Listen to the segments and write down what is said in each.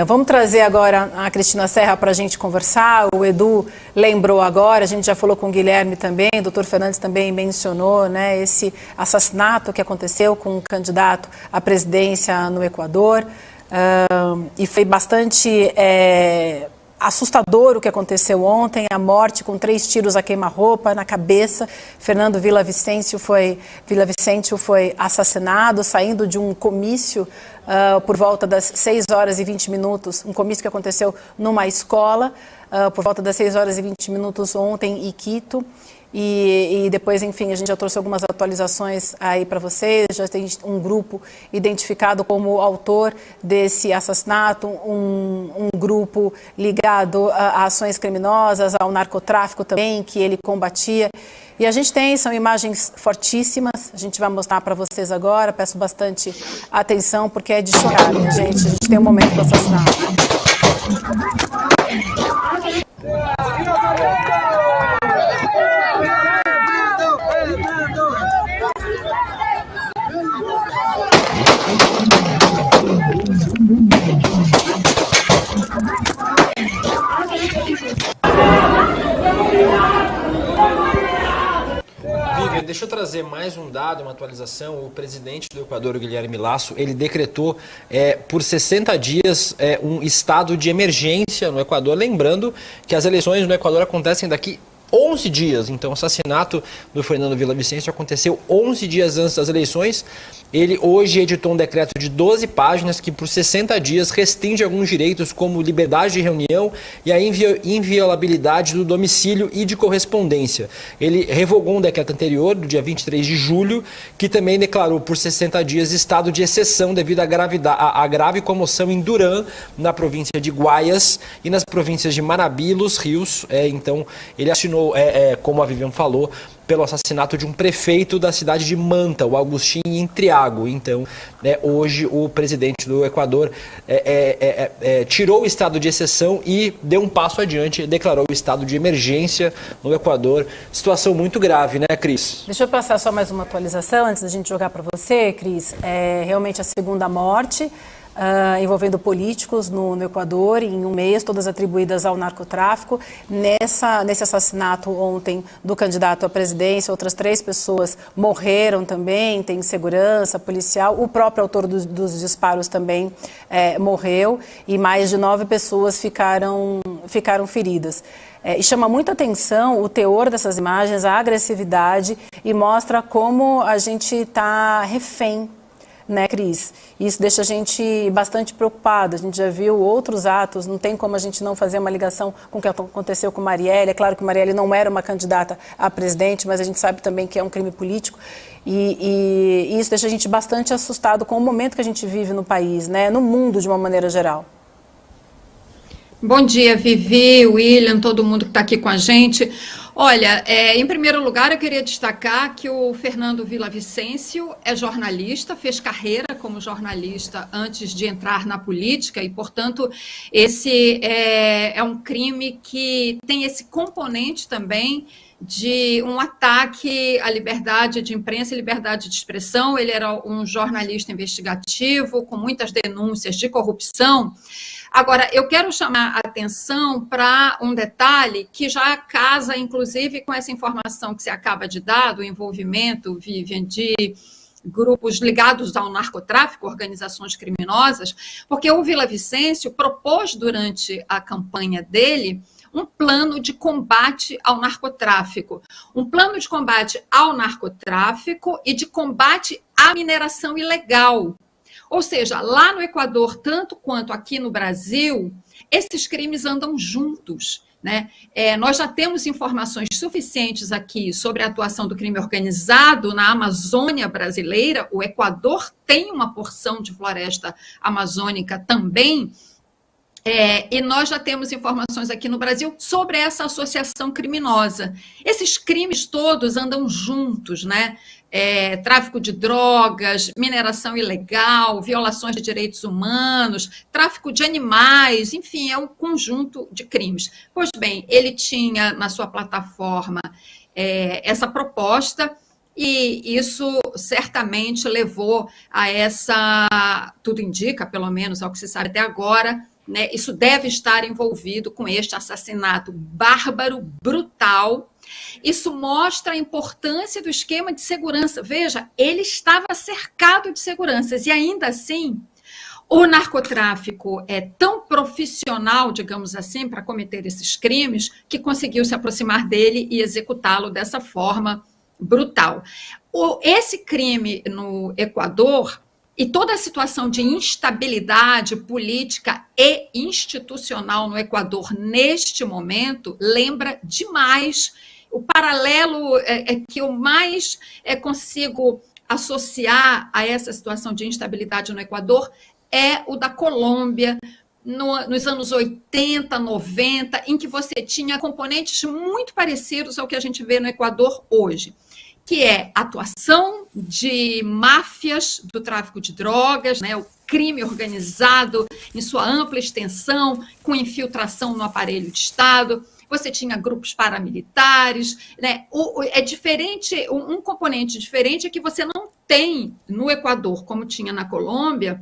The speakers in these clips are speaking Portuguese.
Vamos trazer agora a Cristina Serra para a gente conversar. O Edu lembrou agora, a gente já falou com o Guilherme também, o doutor Fernandes também mencionou, né, esse assassinato que aconteceu com um candidato à presidência no Equador. E foi bastante assustador o que aconteceu ontem, a morte com 3 tiros a queima-roupa na cabeça. Fernando Villavicencio foi assassinado saindo de um comício por volta das 6h20, um comício que aconteceu numa escola, por volta das 6h20 ontem em Quito. E depois, enfim, a gente já trouxe algumas atualizações aí para vocês. Já tem um grupo identificado como autor desse assassinato, um grupo ligado a ações criminosas, ao narcotráfico também, que ele combatia. E a gente são imagens fortíssimas, a gente vai mostrar para vocês agora. Peço bastante atenção, porque é de chorar, minha gente. A gente tem um momento do assassinato. Vivian, deixa eu trazer mais um dado, uma atualização. O presidente do Equador, o Guilherme Lasso, ele decretou por 60 dias um estado de emergência no Equador, lembrando que as eleições no Equador acontecem daqui 11 dias, então o assassinato do Fernando Villavicencio aconteceu 11 dias antes das eleições. Ele hoje editou um decreto de 12 páginas que por 60 dias restringe alguns direitos como liberdade de reunião e a inviolabilidade do domicílio e de correspondência. Ele revogou um decreto anterior, do dia 23 de julho, que também declarou por 60 dias estado de exceção devido à grave comoção em Durán, na província de Guayas, e nas províncias de Manabí e Los Rios. Então ele assinou, como a Vivian falou, pelo assassinato de um prefeito da cidade de Manta, o Agustín Intriago. Então, hoje o presidente do Equador tirou o estado de exceção e deu um passo adiante, declarou o estado de emergência no Equador. Situação muito grave, né, Cris? Deixa eu passar só mais uma atualização antes da gente jogar para você, Cris. Realmente a segunda morte envolvendo políticos no Equador em um mês, todas atribuídas ao narcotráfico. Nesse assassinato ontem do candidato à presidência, outras 3 pessoas morreram também, tem segurança policial, o próprio autor dos disparos também morreu e mais de 9 pessoas ficaram feridas. E chama muita atenção o teor dessas imagens, a agressividade, e mostra como a gente está refém, né, Cris? Isso deixa a gente bastante preocupado. A gente já viu outros atos, não tem como a gente não fazer uma ligação com o que aconteceu com Marielle. É claro que Marielle não era uma candidata a presidente, mas a gente sabe também que é um crime político. E isso deixa a gente bastante assustado com o momento que a gente vive no país, né, no mundo de uma maneira geral. Bom dia, Vivi, William, todo mundo que está aqui com a gente. Olha, em primeiro lugar, eu queria destacar que o Fernando Villavicencio é jornalista, fez carreira como jornalista antes de entrar na política e, portanto, esse é um crime que tem esse componente também de um ataque à liberdade de imprensa e liberdade de expressão. Ele era um jornalista investigativo, com muitas denúncias de corrupção. Agora, eu quero chamar a atenção para um detalhe que já casa, inclusive, com essa informação que você acaba de dar, do envolvimento, Vivian, de grupos ligados ao narcotráfico, organizações criminosas, porque o Villavicencio propôs, durante a campanha dele, um plano de combate ao narcotráfico. Um plano de combate ao narcotráfico e de combate à mineração ilegal. Ou seja, lá no Equador, tanto quanto aqui no Brasil, esses crimes andam juntos, né? Nós já temos informações suficientes aqui sobre a atuação do crime organizado na Amazônia brasileira. O Equador tem uma porção de floresta amazônica também, e nós já temos informações aqui no Brasil sobre essa associação criminosa. Esses crimes todos andam juntos, né? Tráfico de drogas, mineração ilegal, violações de direitos humanos, tráfico de animais, enfim, é um conjunto de crimes. Pois bem, ele tinha na sua plataforma essa proposta, e isso certamente levou a tudo indica, pelo menos ao que se sabe até agora, né, isso deve estar envolvido com este assassinato bárbaro, brutal. Isso mostra a importância do esquema de segurança. Veja, ele estava cercado de seguranças e ainda assim o narcotráfico é tão profissional, digamos assim, para cometer esses crimes, que conseguiu se aproximar dele e executá-lo dessa forma brutal. Esse crime no Equador e toda a situação de instabilidade política e institucional no Equador neste momento lembra demais. O paralelo que eu mais consigo associar a essa situação de instabilidade no Equador é o da Colômbia, nos anos 80, 90, em que você tinha componentes muito parecidos ao que a gente vê no Equador hoje, que é a atuação de máfias do tráfico de drogas, né, o crime organizado em sua ampla extensão, com infiltração no aparelho de Estado. Você tinha grupos paramilitares, né? É diferente, um componente diferente é que você não tem no Equador, como tinha na Colômbia,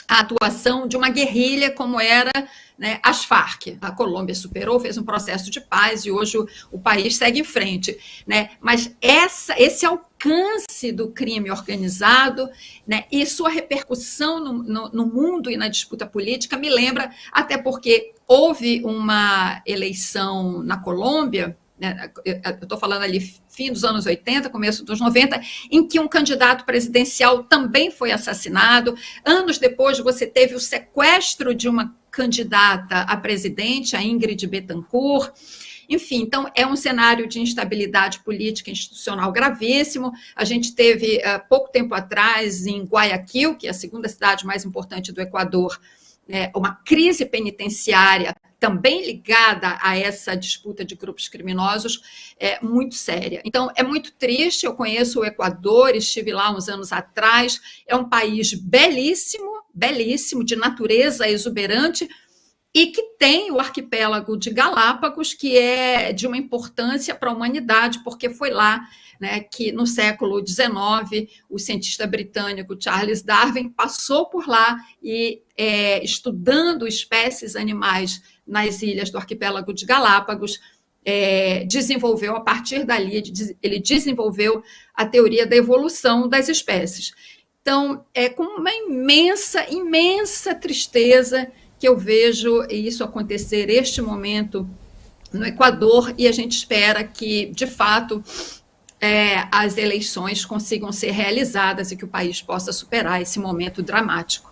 a atuação de uma guerrilha como era, né, as Farc. A Colômbia superou, fez um processo de paz e hoje o país segue em frente, né? Mas esse alcance do crime organizado, né, e sua repercussão no mundo e na disputa política me lembra, até porque houve uma eleição na Colômbia, né, eu estou falando ali fim dos anos 80, começo dos 90, em que um candidato presidencial também foi assassinado. Anos depois, você teve o sequestro de uma candidata a presidente, a Ingrid Betancourt. Enfim, então é um cenário de instabilidade política e institucional gravíssimo. A gente teve, pouco tempo atrás, em Guayaquil, que é a segunda cidade mais importante do Equador, uma crise penitenciária também ligada a essa disputa de grupos criminosos, muito séria. Então, é muito triste, eu conheço o Equador, estive lá uns anos atrás, é um país belíssimo, belíssimo, de natureza exuberante, e que tem o arquipélago de Galápagos, que é de uma importância para a humanidade, porque foi lá, né, que no século XIX, o cientista britânico Charles Darwin passou por lá e, estudando espécies animais nas ilhas do arquipélago de Galápagos, desenvolveu, a partir dali, ele desenvolveu a teoria da evolução das espécies. Então, é com uma imensa, imensa tristeza que eu vejo isso acontecer, este momento, no Equador, e a gente espera que, de fato, as eleições consigam ser realizadas e que o país possa superar esse momento dramático.